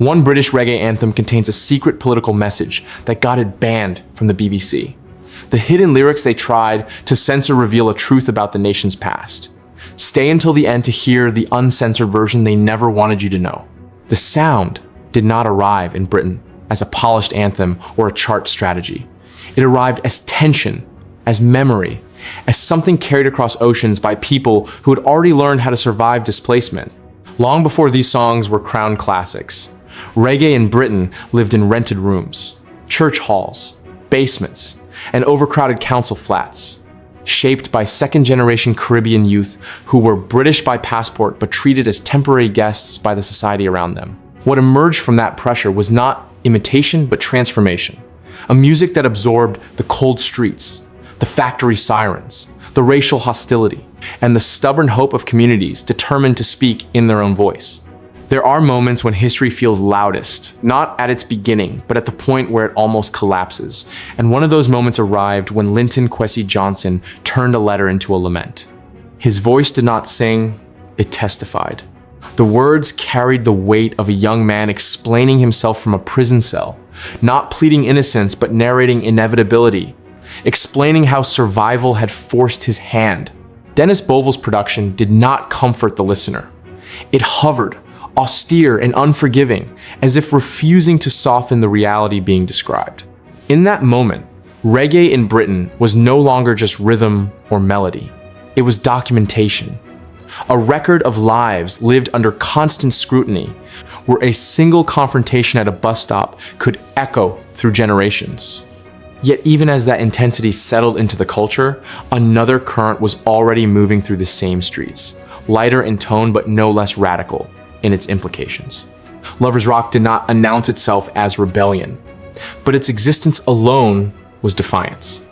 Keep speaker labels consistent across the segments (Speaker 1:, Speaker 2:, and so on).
Speaker 1: One British reggae anthem contains a secret political message that got it banned from the BBC. The hidden lyrics they tried to censor reveal a truth about the nation's past. Stay until the end to hear the uncensored version they never wanted you to know. The sound did not arrive in Britain as a polished anthem or a chart strategy. It arrived as tension, as memory, as something carried across oceans by people who had already learned how to survive displacement. Long before these songs were crowned classics, reggae in Britain lived in rented rooms, church halls, basements, and overcrowded council flats, shaped by second-generation Caribbean youth who were British by passport but treated as temporary guests by the society around them. What emerged from that pressure was not imitation but transformation, a music that absorbed the cold streets, the factory sirens, the racial hostility, and the stubborn hope of communities determined to speak in their own voice. There are moments when history feels loudest, not at its beginning, but at the point where it almost collapses. And one of those moments arrived when Linton Kwesi Johnson turned a letter into a lament. His voice did not sing, it testified. The words carried the weight of a young man explaining himself from a prison cell, not pleading innocence but narrating inevitability, explaining how survival had forced his hand. Dennis Bovell's production did not comfort the listener. It hovered, austere and unforgiving, as if refusing to soften the reality being described. In that moment, reggae in Britain was no longer just rhythm or melody. It was documentation, a record of lives lived under constant scrutiny, where a single confrontation at a bus stop could echo through generations. Yet even as that intensity settled into the culture, another current was already moving through the same streets, lighter in tone but no less radical in its implications. Lovers Rock did not announce itself as rebellion, but its existence alone was defiance.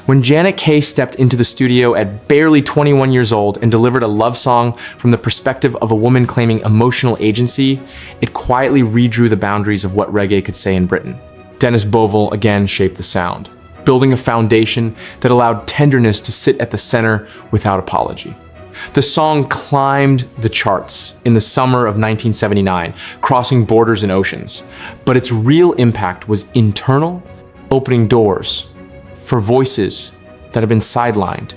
Speaker 1: When Janet Kay stepped into the studio at barely 21 years old and delivered a love song from the perspective of a woman claiming emotional agency, it quietly redrew the boundaries of what reggae could say in Britain. Dennis Bovell again shaped the sound, building a foundation that allowed tenderness to sit at the center without apology. The song climbed the charts in the summer of 1979, crossing borders and oceans, but its real impact was internal, opening doors for voices that had been sidelined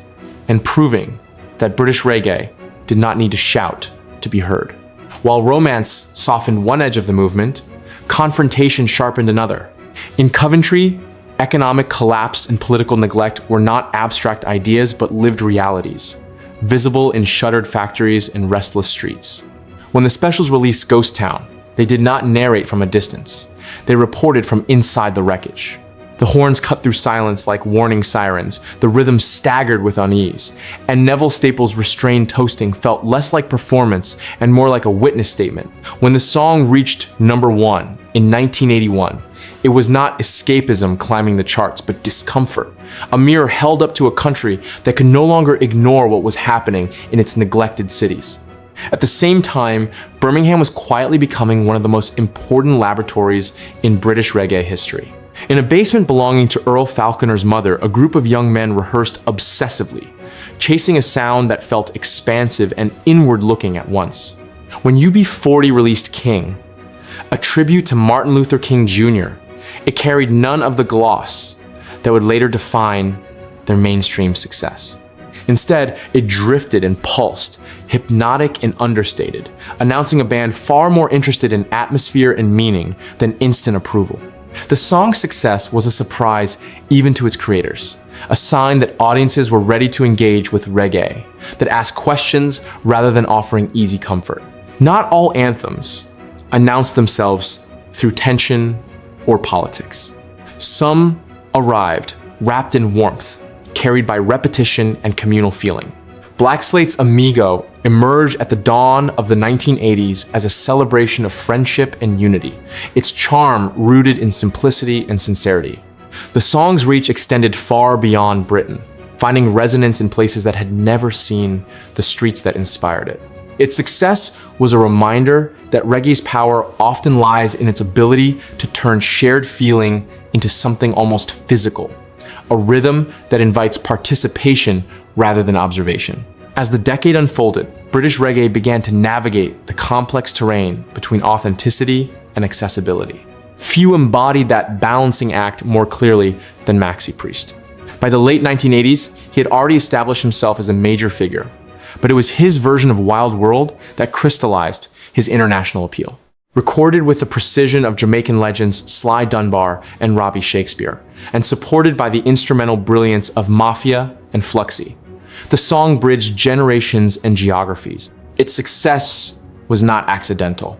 Speaker 1: and proving that British reggae did not need to shout to be heard. While romance softened one edge of the movement, confrontation sharpened another. In Coventry, economic collapse and political neglect were not abstract ideas but lived realities, visible in shuttered factories and restless streets. When the Specials released Ghost Town, they did not narrate from a distance. They reported from inside the wreckage. The horns cut through silence like warning sirens, the rhythm staggered with unease, and Neville Staples' restrained toasting felt less like performance and more like a witness statement. When the song reached #1 in 1981, it was not escapism climbing the charts, but discomfort, a mirror held up to a country that could no longer ignore what was happening in its neglected cities. At the same time, Birmingham was quietly becoming one of the most important laboratories in British reggae history. In a basement belonging to Earl Falconer's mother, a group of young men rehearsed obsessively, chasing a sound that felt expansive and inward-looking at once. When UB40 released King, a tribute to Martin Luther King Jr., it carried none of the gloss that would later define their mainstream success. Instead, it drifted and pulsed, hypnotic and understated, announcing a band far more interested in atmosphere and meaning than instant approval. The song's success was a surprise even to its creators, a sign that audiences were ready to engage with reggae, that asked questions rather than offering easy comfort. Not all anthems announced themselves through tension or politics. Some arrived wrapped in warmth, carried by repetition and communal feeling. Black Slate's Amigo emerged at the dawn of the 1980s as a celebration of friendship and unity, its charm rooted in simplicity and sincerity. The song's reach extended far beyond Britain, finding resonance in places that had never seen the streets that inspired it. Its success was a reminder that reggae's power often lies in its ability to turn shared feeling into something almost physical, a rhythm that invites participation rather than observation. As the decade unfolded, British reggae began to navigate the complex terrain between authenticity and accessibility. Few embodied that balancing act more clearly than Maxi Priest. By the late 1980s, he had already established himself as a major figure, but it was his version of Wild World that crystallized his international appeal. Recorded with the precision of Jamaican legends Sly Dunbar and Robbie Shakespeare, and supported by the instrumental brilliance of Mafia and Fluxy, the song bridged generations and geographies. Its success was not accidental.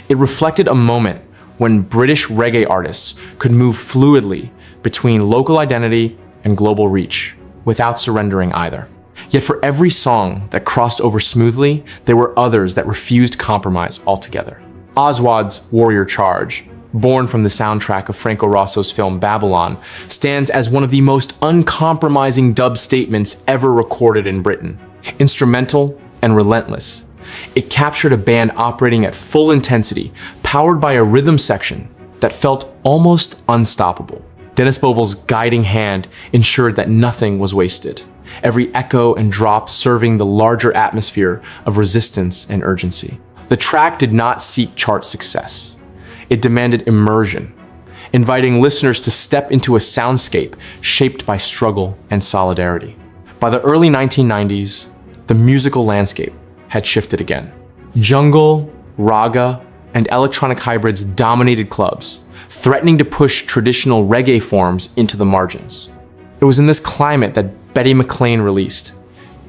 Speaker 1: It reflected a moment when British reggae artists could move fluidly between local identity and global reach without surrendering either. Yet for every song that crossed over smoothly, there were others that refused compromise altogether. Oswald's Warrior Charge, born from the soundtrack of Franco Rosso's film Babylon, stands as one of the most uncompromising dub statements ever recorded in Britain. Instrumental and relentless, it captured a band operating at full intensity, powered by a rhythm section that felt almost unstoppable. Dennis Bovell's guiding hand ensured that nothing was wasted, every echo and drop serving the larger atmosphere of resistance and urgency. The track did not seek chart success. It demanded immersion, inviting listeners to step into a soundscape shaped by struggle and solidarity. By the early 1990s, the musical landscape had shifted again. Jungle, raga, and electronic hybrids dominated clubs, threatening to push traditional reggae forms into the margins. It was in this climate that Betty McLean released,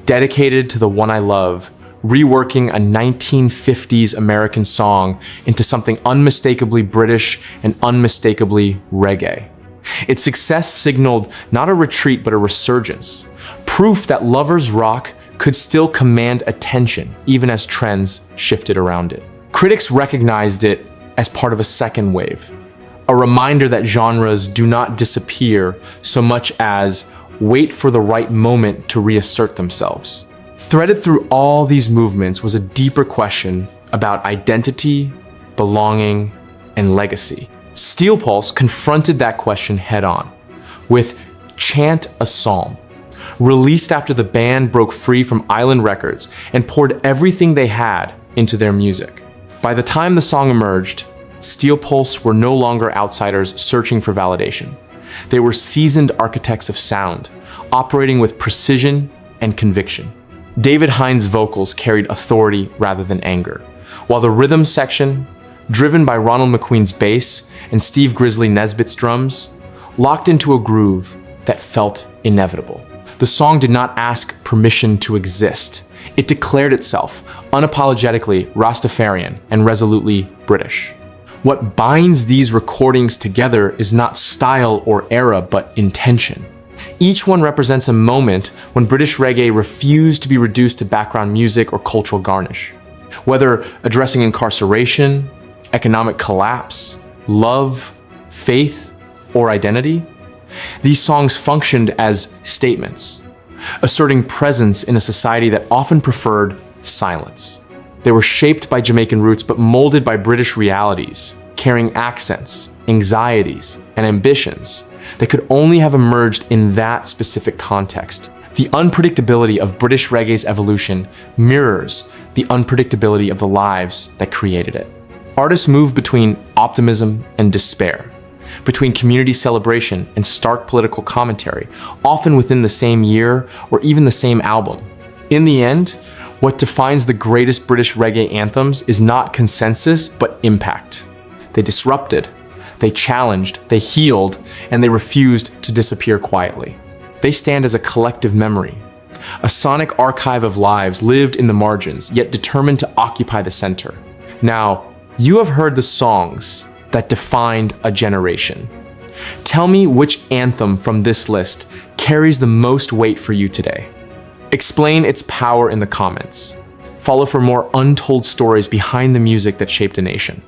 Speaker 1: Dedicated to the One I Love, reworking a 1950s American song into something unmistakably British and unmistakably reggae. Its success signaled not a retreat but a resurgence, proof that lovers' rock could still command attention even as trends shifted around it. Critics recognized it as part of a second wave, a reminder that genres do not disappear so much as wait for the right moment to reassert themselves. Threaded through all these movements was a deeper question about identity, belonging, and legacy. Steel Pulse confronted that question head-on with Chant a Psalm, released after the band broke free from Island Records and poured everything they had into their music. By the time the song emerged, Steel Pulse were no longer outsiders searching for validation. They were seasoned architects of sound, operating with precision and conviction. David Hines' vocals carried authority rather than anger, while the rhythm section, driven by Ronald McQueen's bass and Steve Grizzly Nesbitt's drums, locked into a groove that felt inevitable. The song did not ask permission to exist. It declared itself unapologetically Rastafarian and resolutely British. What binds these recordings together is not style or era, but intention. Each one represents a moment when British reggae refused to be reduced to background music or cultural garnish. Whether addressing incarceration, economic collapse, love, faith, or identity, these songs functioned as statements, asserting presence in a society that often preferred silence. They were shaped by Jamaican roots but molded by British realities, carrying accents, anxieties, and ambitions that could only have emerged in that specific context. The unpredictability of British reggae's evolution mirrors the unpredictability of the lives that created it. Artists move between optimism and despair, between community celebration and stark political commentary, often within the same year or even the same album. In the end, what defines the greatest British reggae anthems is not consensus, but impact. They disrupted, they challenged, they healed, and they refused to disappear quietly. They stand as a collective memory, a sonic archive of lives lived in the margins, yet determined to occupy the center. Now, you have heard the songs that defined a generation. Tell me which anthem from this list carries the most weight for you today. Explain its power in the comments. Follow for more untold stories behind the music that shaped a nation.